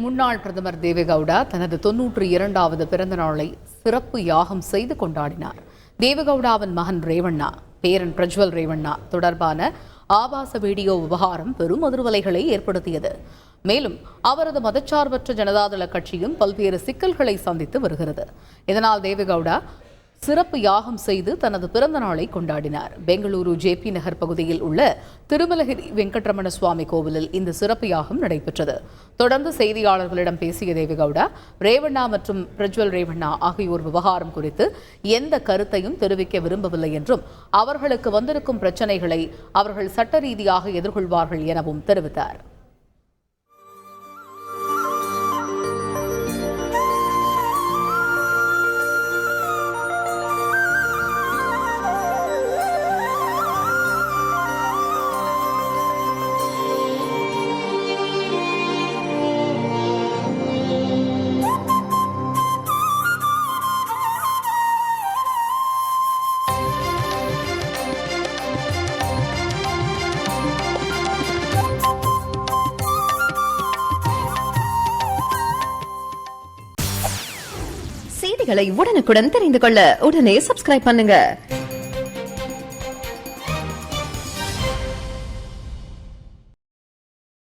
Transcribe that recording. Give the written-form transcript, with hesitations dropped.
முன்னாள் பிரதமர் தேவேகவுடா தனது 92வது பிறந்த நாளை சிறப்பு யாகம் செய்து கொண்டாடினார். தேவேகவுடாவின் மகன் ரேவண்ணா, பேரன் பிரஜ்வல் ரேவண்ணா தொடர்பான ஆபாச வீடியோ விவகாரம் பெரும் அதிர்வலைகளை ஏற்படுத்தியது. மேலும் அவரது மதச்சார்பற்ற ஜனதாதள கட்சியும் பல்வேறு சிக்கல்களை சந்தித்து வருகிறது. இதனால் தேவேகவுடா சிறப்பு யாகம் செய்து தனது பிறந்த நாளை கொண்டாடினார். பெங்களூரு ஜேபி நகர் பகுதியில் உள்ள திருமலகிரி வெங்கட்ரமண சுவாமி கோவிலில் இந்த சிறப்பு யாகம் நடைபெற்றது. தொடர்ந்து செய்தியாளர்களிடம் பேசிய தேவேகவுடா, ரேவண்ணா மற்றும் பிரஜ்வல் ரேவண்ணா ஆகியோர் விவகாரம் குறித்து எந்த கருத்தையும் தெரிவிக்க விரும்பவில்லை என்றும் அவர்களுக்கு வந்திருக்கும் பிரச்சனைகளை அவர்கள் சட்ட ரீதியாக எதிர்கொள்வார்கள் எனவும் தெரிவித்தார். செய்திகளை உடனுக்குடன் தெரிந்து கொள்ள உடனே சப்ஸ்கிரைப் பண்ணுங்க.